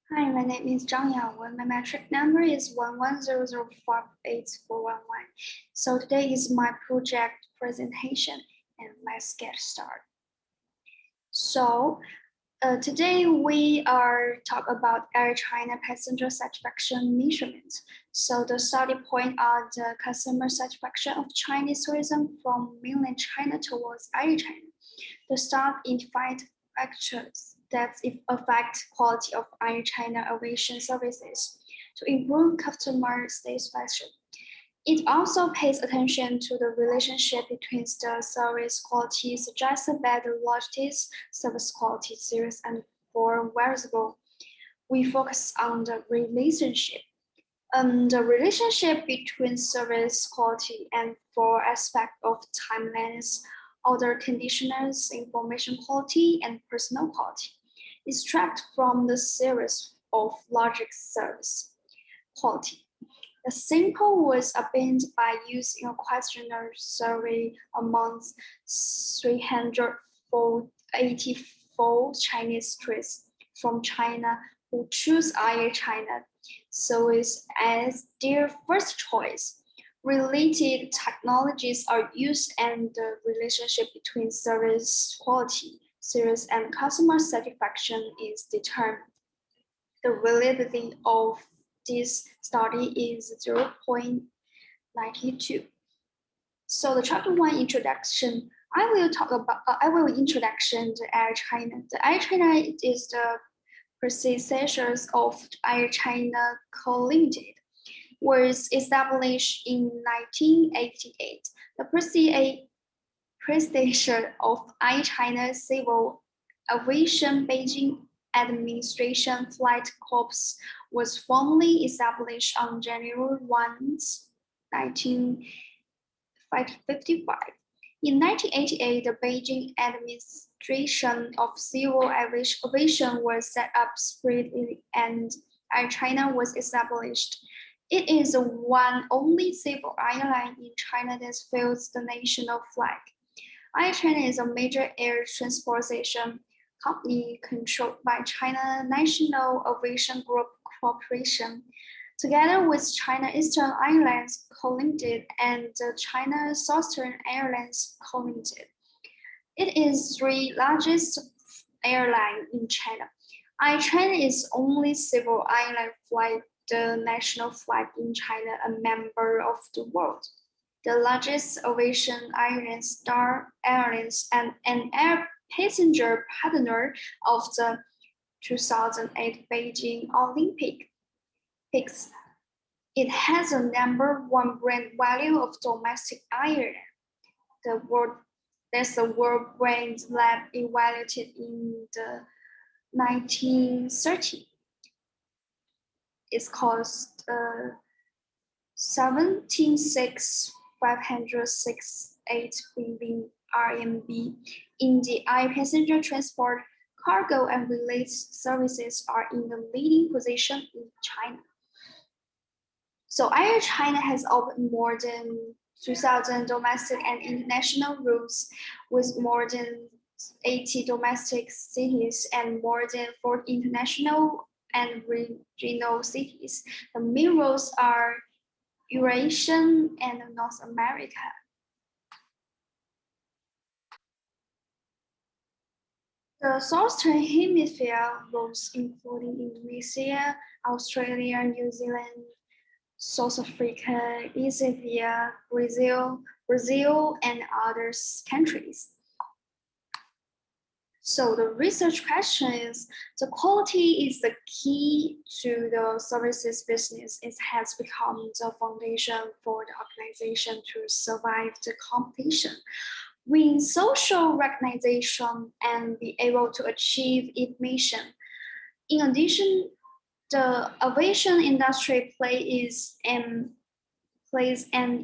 Hi, my name is Zhang Yawen. My metric number is 1100584111. So today is my project presentation and let's get started. So today we are talk about Air China passenger satisfaction measurements. So the study point are the customer satisfaction of Chinese tourism from mainland China towards Air China. The study identified factors that affect quality of Air China aviation services to improve customer satisfaction. It also pays attention to the relationship between the service quality suggested by the logistics, service quality series, and for variable. We focus on the relationship. The relationship between service quality and four aspects of timeliness, order conditions, information quality, and personal quality is tracked from the series of logic service quality. The sample was obtained by using a questionnaire survey amongst 384 Chinese tourists from China who choose Air China service as their first choice. Related technologies are used and the relationship between service quality, service, and customer satisfaction is determined. The validity of this study is 0.92. So the chapter one introduction, I will introduction the Air China. The Air China is the predecessor of Air China Co Limited, was established in 1988. The predecessor of Air China Civil Aviation Beijing Administration Flight Corps was formally established on January 1, 1955. In 1988, the Beijing Administration of Civil Aviation was set up, spread, and Air China was established. It is the one only civil airline in China that fills the national flag. Air China is a major air transportation company controlled by China National Aviation Group Corporation, together with China Eastern Airlines Co. Limited and the China Southern Airlines Co. Limited. It is the three largest airline in China. Air China is only civil airline fly the national flag in China, a member of the world. The largest aviation airline, Star Airlines, and an air passenger partner of the 2008 Beijing Olympics. It has a number one brand value of domestic airline. That's the World Brand Lab evaluated in the 1930. It's cost 17,568 billion RMB. In the air passenger transport, cargo and related services are in the leading position in China. So Air China has opened more than 2,000 domestic and international routes with more than 80 domestic cities and more than 40 international and regional cities. The main routes are Eurasian and North America. The Southern Hemisphere routes including Indonesia, Australia, New Zealand, South Africa, Ethiopia, Brazil, and other countries. So the research question is, the quality is the key to the services business. It has become the foundation for the organization to survive the competition, win social recognition, and be able to achieve its mission. In addition, the aviation industry plays an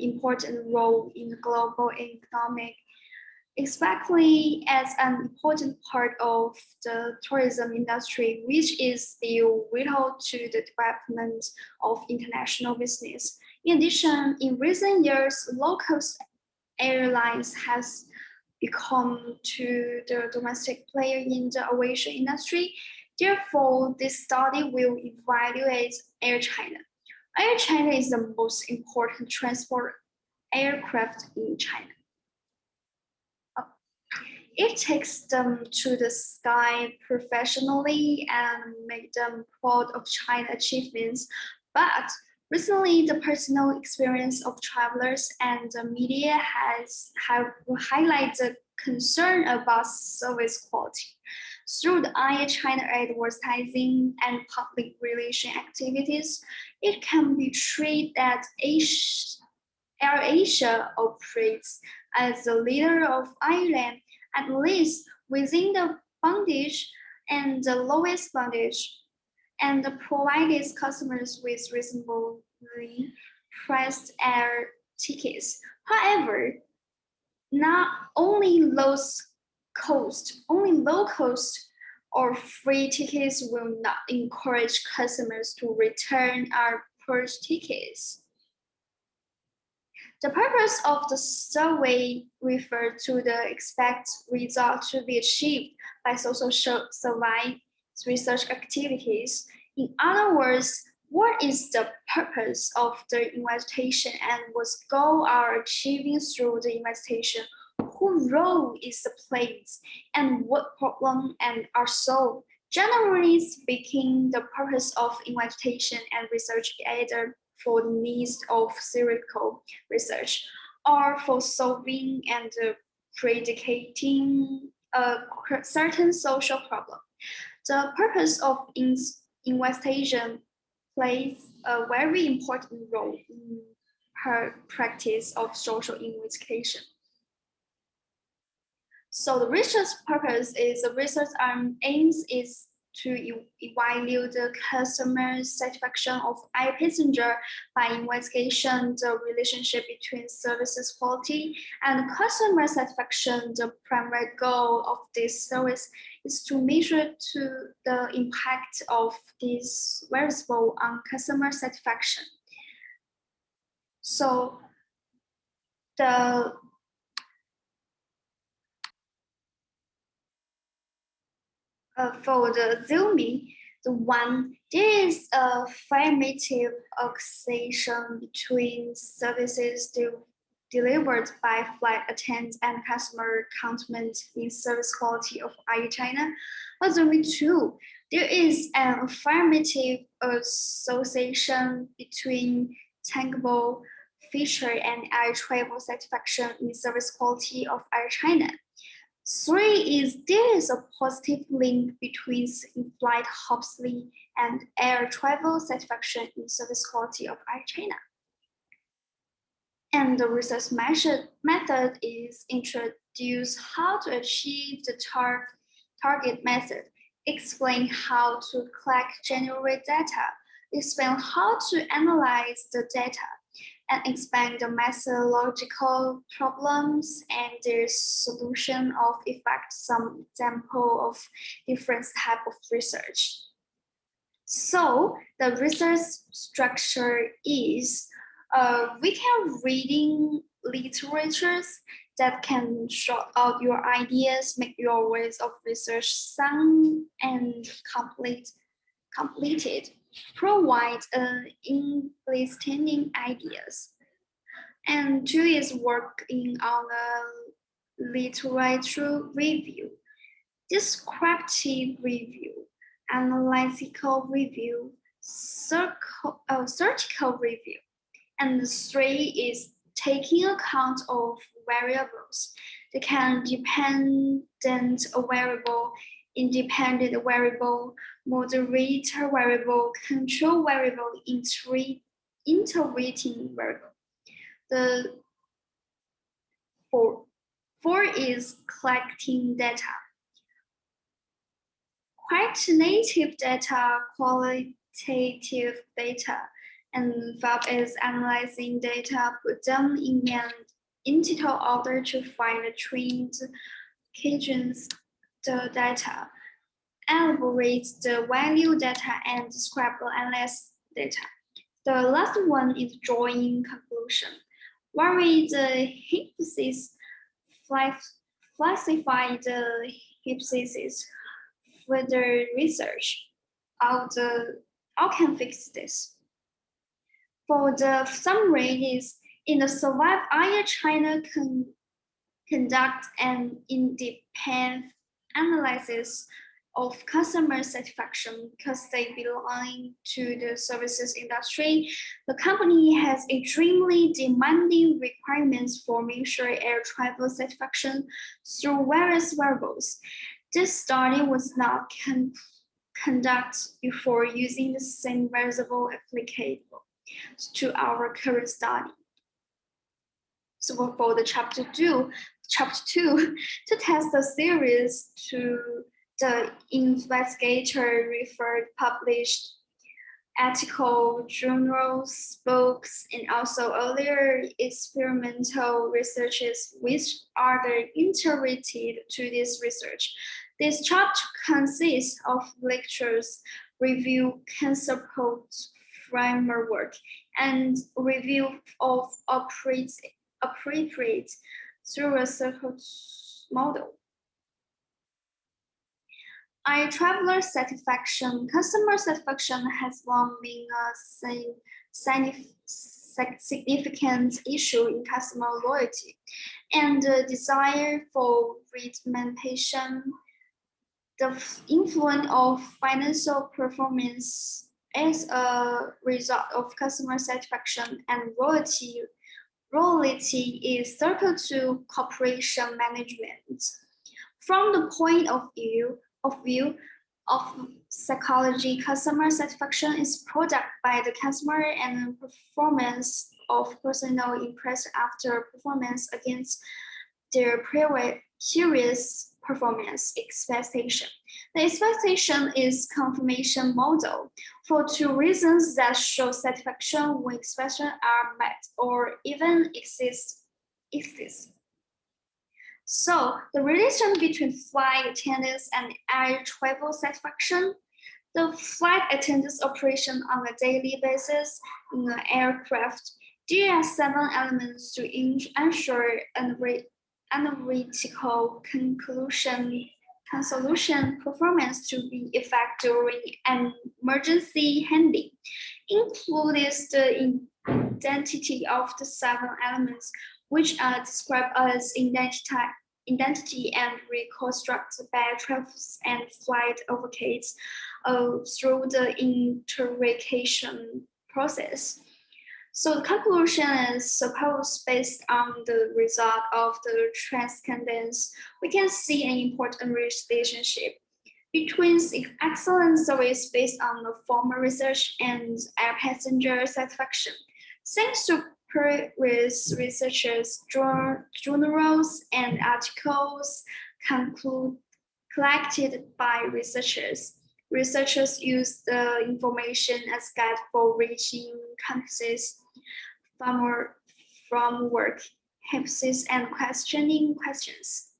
important role in the global economic, especially as an important part of the tourism industry, which is still vital to the development of international business. In addition, in recent years, low-cost airlines has become to the domestic player in the aviation industry. Therefore, this study will evaluate Air China. Air China is the most important transport aircraft in China. It takes them to the sky professionally and make them proud of China achievements. But recently, the personal experience of travelers and the media have highlighted concern about service quality. Through the Air China advertising and public relation activities, it can be treated that Air Asia operates as the leader of Ireland, at least within the bondage and the lowest bondage, and provides customers with reasonably priced air tickets. However, not only low cost or free tickets will not encourage customers to return our purchased tickets. The purpose of the survey referred to the expected result to be achieved by social survey research activities. In other words, what is the purpose of the investigation and what goal are achieving through the investigation? Whose role is played and what problem and are solved? Generally speaking, the purpose of investigation and research either for the needs of theoretical research or for solving and predicating a certain social problem. The purpose of investigation plays a very important role in her practice of social investigation. So the research purpose is the research aims is to evaluate the customer satisfaction of air passenger by investigation the relationship between services quality and customer satisfaction. The primary goal of this service is to measure to the impact of this variable on customer satisfaction. So for the zooming, there is a affirmative association between services delivered by flight attendants and customer contentment in service quality of Air China. But zooming two, there is an affirmative association between tangible feature and air travel satisfaction in service quality of Air China. Three is there is a positive link between in-flight hospitality and air travel satisfaction in service quality of Air China. And the research method is introduce how to achieve the target method, explain how to collect generate data, explain how to analyze the data, and expand the methodological problems and their solution of effect, some example of different type of research. So the research structure is we can reading literatures that can show out your ideas, make your ways of research sound and completed, provide understanding ideas. And two is working on a literature review, descriptive review, analytical review, surgical review. And three is taking account of variables. They can dependent variable, independent variable, moderator variable, control variable, interpreting variable. The four is collecting data. Quantitative data, qualitative data, and five is analyzing data, put them in an integral order to find the trends, occasions, the data, elaborate the value data, and describe the analyze data. The last one is drawing conclusion. Vary the hypothesis, classify the hypothesis, further research. How can fix this? For the summary is in the Survive Air China conduct an independent analysis of customer satisfaction because they belong to the services industry. The company has extremely demanding requirements for measuring air travel satisfaction through various variables. This study was not conducted before using the same variable applicable to our current study. So for the chapter two, to test the series to the investigator referred published article, journals, books, and also earlier experimental researches which are integrated to this research. This chapter consists of lectures, review concept framework, and review of appropriate through a circle model. Air traveler satisfaction. Customer satisfaction has long been a significant issue in customer loyalty and the desire for remuneration. The influence of financial performance as a result of customer satisfaction and loyalty is circled to corporation management. From the point of view of psychology, customer satisfaction is product by the customer and performance of personal impression after performance against their previous performance expectation. The expectation is confirmation model for two reasons that show satisfaction when expectations are met or even exist. So the relation between flight attendants and air travel satisfaction. The flight attendants operation on a daily basis in an aircraft. There are 7 elements to ensure analytical convolution performance to be effective during an emergency handling, includes the identity of the 7 elements, which are described as identity and reconstructed by travels and flight advocates through the interrogation process. So the conclusion is supposed based on the result of the transcendence, we can see an important relationship between excellent service based on the former research and air passenger satisfaction. Thanks to previous researchers, journals, and articles collected by researchers. Researchers use the information as guide for reaching consensus from work, hypothesis, and questioning questions.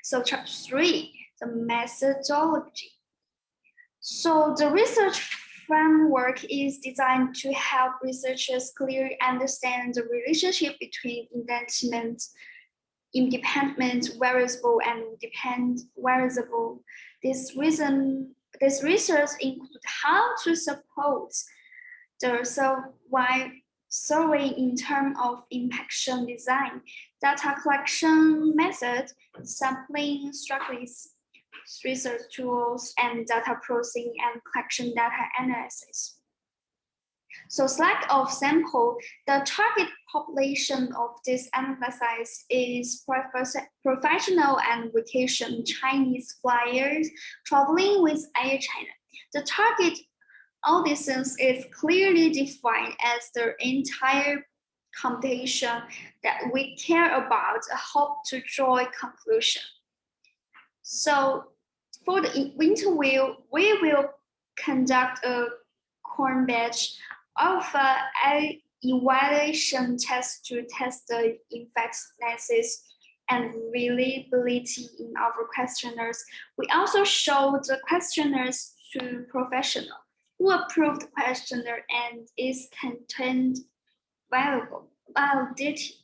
So chapter 3, the methodology. So the research framework is designed to help researchers clearly understand the relationship between independent variable and dependent variable. This research includes how to support the survey in terms of impaction design, data collection method, sampling strategies, research tools, and data processing and collection data analysis. So select of sample, the target population of this analysis is professional and vacation Chinese flyers traveling with Air China. The target audience is clearly defined as the entire computation that we care about, hope to draw a conclusion. So for the interview, we will conduct a corn batch of an evaluation test to test the effectiveness and reliability in our questionnaires. We also show the questionnaires to professionals who approve the questionnaire and its content validity.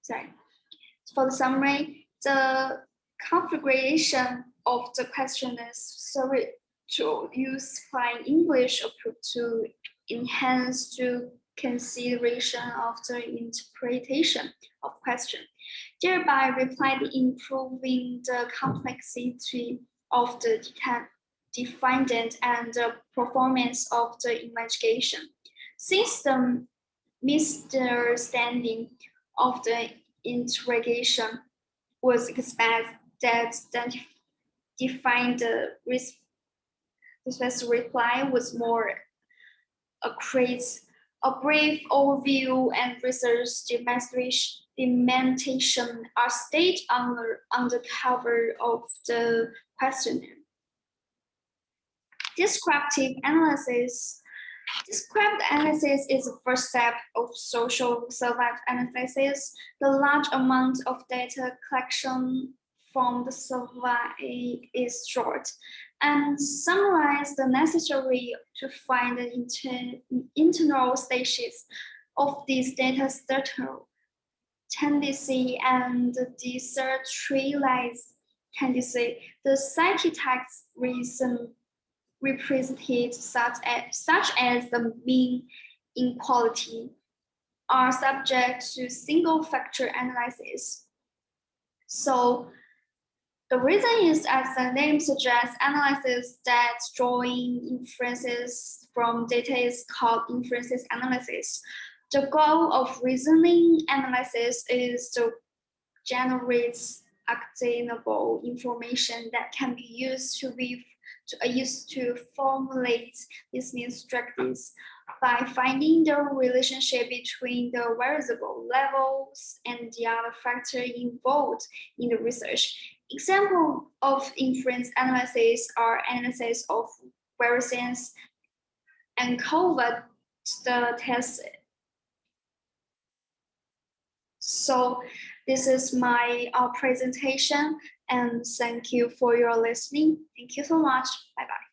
Sorry. For the summary, the configuration of the question is sorry to use plain English approach to enhance the consideration of the interpretation of question, thereby reply improving the complexity of the defendant and the performance of the investigation. Since the misunderstanding of the interrogation was expected that defined the reply was more accurate. A brief overview and research demonstration are staged on the cover of the questionnaire. Descriptive analysis. Descriptive analysis is the first step of social self-analysis. The large amount of data collection from the survey is short and summarize the necessary to find the internal stages of these data structure tendency and decentralized tendency. The syntax reason represented such as the mean inequality are subject to single factor analysis. So the reason is, as the name suggests, analysis that drawing inferences from data is called inferences analysis. The goal of reasoning analysis is to generate actionable information that can be used to formulate business strategies by finding the relationship between the variable levels and the other factors involved in the research. Examples of inference analysis are analysis of variance and covert tests. So this is my presentation, and thank you for your listening. Thank you so much. Bye-bye.